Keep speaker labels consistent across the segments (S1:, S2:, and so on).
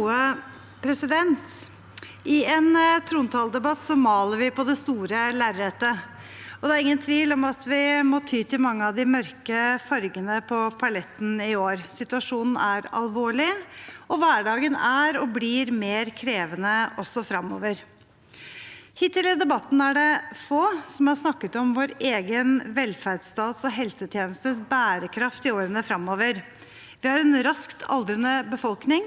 S1: noe, president. I en trontaldebatt så maler vi på det store lerretet. Og det er ingen tvil om at vi må ty til mange av de mørke fargene på paletten i år. Situasjonen er alvorlig, og hverdagen er og blir mer krevende også fremover. Hittil i debatten er det få som har snakket om vår egen velferdsstats- og helsetjenestes bærekraft i årene fremover. Vi har en raskt aldrende befolkning.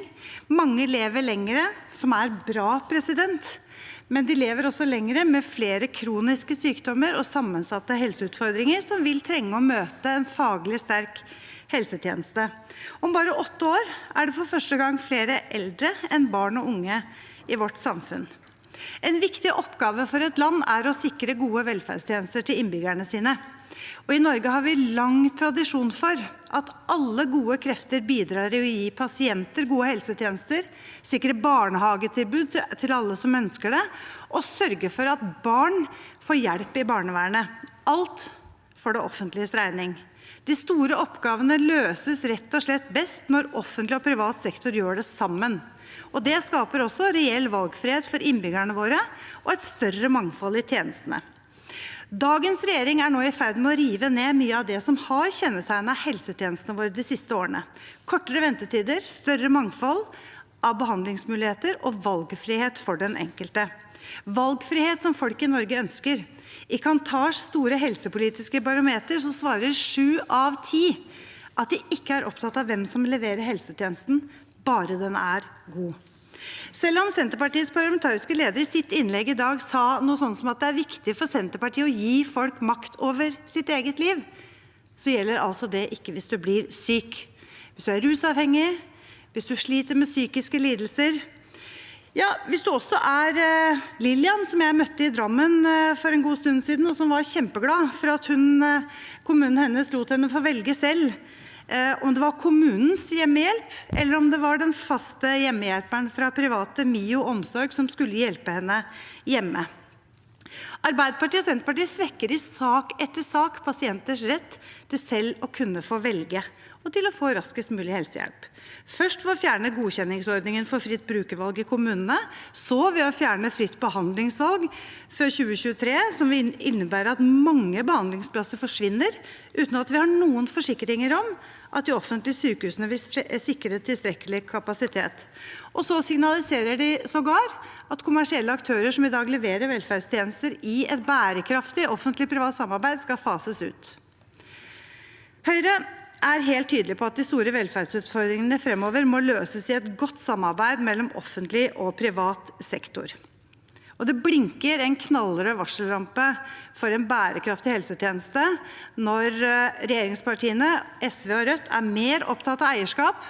S1: Mange lever lengre, som er bra, president. Men de lever også lengre med flere kroniske sykdommer og sammensatte helseutfordringer som vil trenge å møte en faglig sterk helsetjeneste. Om bare 8 år er det for første gang flere eldre enn barn og unge i vårt samfunn. En viktig oppgave for et land er å sikre gode velferdstjenester til innbyggerne sine. Og i Norge har vi lang tradisjon for at alle gode krefter bidrar i å gi pasienter gode helsetjenester, sikre barnehagetilbud til alle som ønsker det, og sørge for at barn får hjelp i barnevernet. Alt for det offentliges regning. De store oppgavene løses rett og slett best når offentlig og privat sektor gjør det sammen. Og det skaper også reell valgfrihet for innbyggerne våre og et større mangfold i tjenestene. Dagens regjering er nå i ferd med å rive ned mye av det som har kjennetegnet helsetjenestene våre de siste årene. Kortere ventetider, større mangfold av behandlingsmuligheter og valgfrihet for den enkelte. Valgfrihet som folk i Norge ønsker. I Kantars store helsepolitiske barometer så svarer 7 av 10 at de ikke er opptatt av hvem som leverer helsetjenesten, bare den er god. Selv om Senterpartiets parlamentariske leder i sitt innlegg i dag sa noe sånt som at det er viktig for Senterpartiet å gi folk makt over sitt eget liv, så gjelder altså det ikke hvis du blir syk. Hvis du er rusavhengig, hvis du sliter med psykiske lidelser, ja, hvis du også er Lilian, som jeg møtte i Drammen for en god stund siden, og som var kjempeglad for at kommunen hennes lot henne få velge selv, om det var kommunens hjemmehjelp, eller om det var den faste hjemmehjelperen fra private Mio Omsorg som skulle hjelpe henne hjemme. Arbeiderpartiet og Senterpartiet svekker i sak etter sak pasienters rett til selv å kunne få velge og til å få raskest mulig helsehjelp. Først ved å fjerne godkjenningsordningen for fritt brukervalg i kommunene, så ved å fjerne fritt behandlingsvalg fra 2023, som vil innebære at mange behandlingsplasser forsvinner, uten at vi har noen forsikringer om at de offentlige sykehusene vil sikre tilstrekkelig kapasitet. Og så signaliserer de sågar at kommersielle aktører som i dag leverer velferdstjenester i et bærekraftig offentlig-privat samarbeid skal fases ut. Høyre er helt tydelig på at de store velferdsutfordringene fremover må løses i et godt samarbeid mellom offentlig og privat sektor. Og det blinker en knallrød varsellampe for en bærekraftig helsetjeneste når regjeringspartiene, SV og Rødt, er mer opptatt av eierskap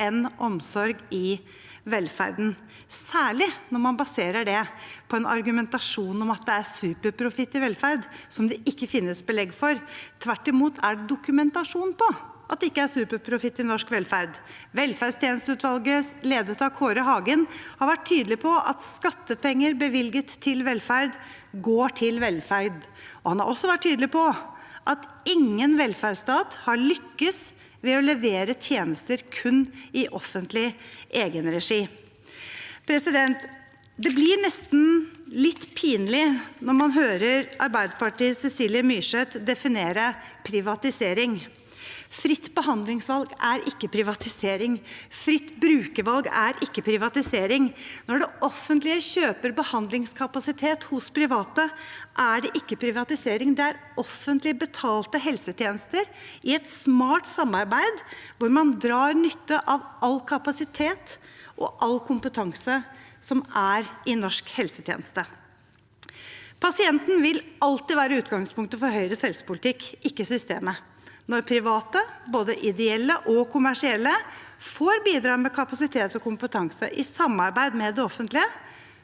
S1: enn omsorg i velferden. Særlig når man baserer det på en argumentasjon om at det er superprofitt i velferd, som det ikke finnes belegg for. Tvert imot er det dokumentasjon på at det ikke er superprofitt i norsk velferd. Velferdstjenesteutvalget, ledet av Kåre Hagen, har vært tydelig på at skattepenger bevilget til velferd går til velferd. Og han har også vært tydelig på at ingen velferdsstat har lykkes ved å levere tjenester kun i offentlig egenregi. President, det blir nesten litt pinlig når man hører Arbeiderpartiets Cecilie Myrseth definere privatisering. Fritt behandlingsvalg er ikke privatisering. Fritt brukervalg er ikke privatisering. Når det offentlige kjøper behandlingskapasitet hos private, er det ikke privatisering. Det er offentlig betalte helsetjenester i et smart samarbeid hvor man drar nytte av all kapasitet og all kompetanse som er i norsk helsetjeneste. Pasienten vil alltid være utgangspunktet for Høyres helsepolitikk, ikke systemet. Når private, både ideelle og kommersielle, får bidra med kapasitet og kompetanse i samarbeid med det offentlige,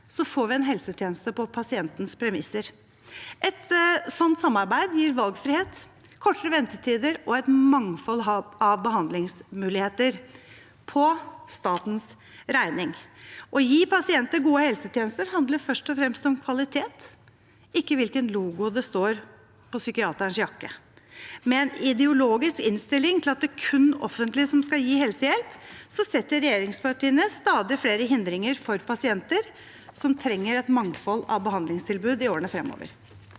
S1: så får vi en helsetjeneste på pasientens premisser. Et sånt samarbeid gir valgfrihet, kortere ventetider og et mangfold av behandlingsmuligheter på statens regning. Å gi pasienter gode helsetjenester handler først og fremst om kvalitet, ikke hvilken logo det står på psykiaterens jakke. Med en ideologisk innstilling til at det kun offentlige som skal gi helsehjelp, så setter regjeringspartiene stadig flere hindringer for pasienter som trenger et mangfold av behandlingstilbud i årene fremover.